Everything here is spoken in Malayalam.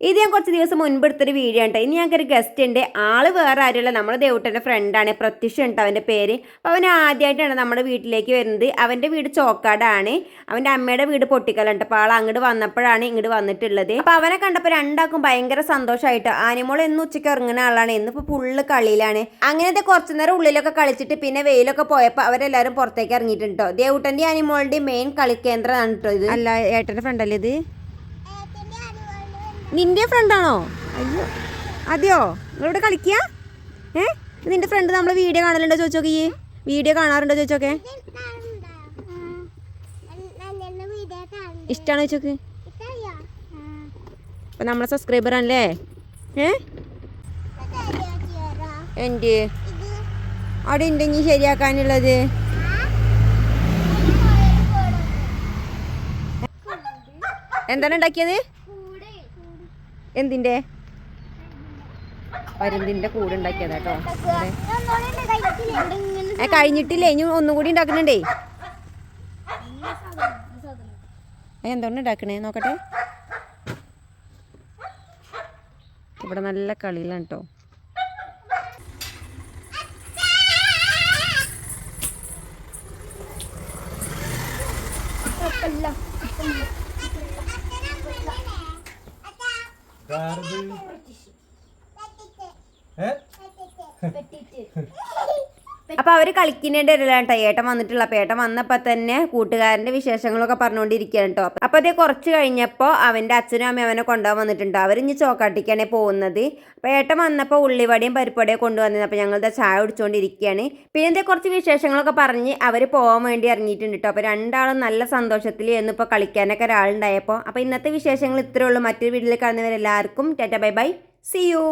ഇത് ഞാൻ കുറച്ച് ദിവസം മുൻപ് എടുത്തൊരു വീഡിയോ ഉണ്ട്. ഇനി ഞങ്ങൾക്കൊരു ഗസ്റ്റ് ഉണ്ട്. ആള് വേറെ ആരുമല്ല, നമ്മുടെ ദേവുട്ടൻ്റെ ഫ്രണ്ടാണ്, പ്രത്യക്ഷ ഉണ്ട് അവൻ്റെ പേര്. അപ്പോൾ അവൻ ആദ്യമായിട്ടാണ് നമ്മുടെ വീട്ടിലേക്ക് വരുന്നത്. അവൻ്റെ വീട് ചോക്കാടാണ്, അവൻ്റെ അമ്മയുടെ വീട് പൊട്ടിക്കലുണ്ട്. അപ്പോൾ ആൾ അങ്ങോട്ട് വന്നപ്പോഴാണ് ഇങ്ങോട്ട് വന്നിട്ടുള്ളത്. അപ്പോൾ അവനെ കണ്ടപ്പോൾ രണ്ടാക്കും ഭയങ്കര സന്തോഷമായിട്ട്. ആനിമോൾ എന്ന് ഉച്ചയ്ക്ക് ഇറങ്ങുന്ന ആളാണ്, ഇന്നിപ്പോൾ ഫുള്ള് കളിയിലാണ്. അങ്ങനത്തെ കുറച്ച് നേരം ഉള്ളിലൊക്കെ കളിച്ചിട്ട് പിന്നെ വെയിലൊക്കെ പോയപ്പോൾ അവരെല്ലാവരും പുറത്തേക്ക് ഇറങ്ങിയിട്ടുണ്ടോ. ദേവുട്ടൻ്റെ ആനിമോളുടെ മെയിൻ കളിക്കേന്ദ്രമാണ് കേട്ടോ ഇത്. അല്ല, ഏട്ടൻ്റെ ഫ്രണ്ടല്ലേ ഇത്? നിന്റെ ഫ്രണ്ടാണോ? അയ്യോ, അതെയോ? നിങ്ങളിവിടെ കളിക്കുക? നിന്റെ ഫ്രണ്ട് നമ്മളെ വീഡിയോ കാണലുണ്ടോ ചോദിച്ചോക്കെ? ഈ വീഡിയോ കാണാറുണ്ടോ ചോദിച്ചോക്കെ? ഇഷ്ടമാണോ ചോദിച്ചോക്ക്? അപ്പം നമ്മളെ സബ്സ്ക്രൈബർ ആണല്ലേ? എൻ്റെ അവിടെ ഉണ്ടെങ്കിൽ ശരിയാക്കാനുള്ളത്. എന്താണ് ഉണ്ടാക്കിയത്? എന്തിൻ്റെ? പരുന്തിൻ്റെ കൂട് ഉണ്ടാക്കിയതാ കേട്ടോ. കഴിഞ്ഞിട്ടില്ലേ, ഇനി ഒന്നും കൂടി ഉണ്ടാക്കുന്നുണ്ടേ. എന്താണ് ഉണ്ടാക്കണേ നോക്കട്ടെ. ഇവിടെ നല്ല കളിയിലാണ് കേട്ടോ. അപ്പൊ അവര് കളിക്കുന്നതിന്റെ ഇടയിലാണ് ഏട്ടൻ വന്നിട്ടുള്ള. അപ്പൊ ഏട്ടൻ വന്നപ്പോ തന്നെ കൂട്ടുകാരന്റെ വിശേഷങ്ങളൊക്കെ പറഞ്ഞുകൊണ്ടിരിക്കുകയാണ് കേട്ടോ. അപ്പൊ അതേ കുറച്ച് കഴിഞ്ഞപ്പോ അവന്റെ അച്ഛനും അമ്മയും അവനെ കൊണ്ടുപോകാൻ വന്നിട്ടുണ്ട്. അവരിഞ്ഞ് ചോക്കാട്ടിക്കാണ് പോകുന്നത്. അപ്പൊ ഏട്ടൻ വന്നപ്പോ ഉള്ളിവടയും പരിപ്പടയും കൊണ്ടുവന്നത്. അപ്പൊ ഞങ്ങളുടെ ചായ കുടിച്ചുകൊണ്ടിരിക്കുകയാണ്. പിന്നെ എന്തേ കുറച്ച് വിശേഷങ്ങളൊക്കെ പറഞ്ഞ് അവര് പോകാൻ വേണ്ടി ഇറങ്ങിയിട്ടുണ്ട് കേട്ടോ. അപ്പൊ രണ്ടാളും നല്ല സന്തോഷത്തിൽ എന്നിപ്പോ കളിക്കാനൊക്കെ ഒരാളുണ്ടായപ്പോ. അപ്പൊ ഇന്നത്തെ വിശേഷങ്ങൾ ഇത്രേ ഉള്ളൂ. മറ്റൊരു വീട്ടിൽ കാണുന്നവരെല്ലാവർക്കും tata bye bye, see U.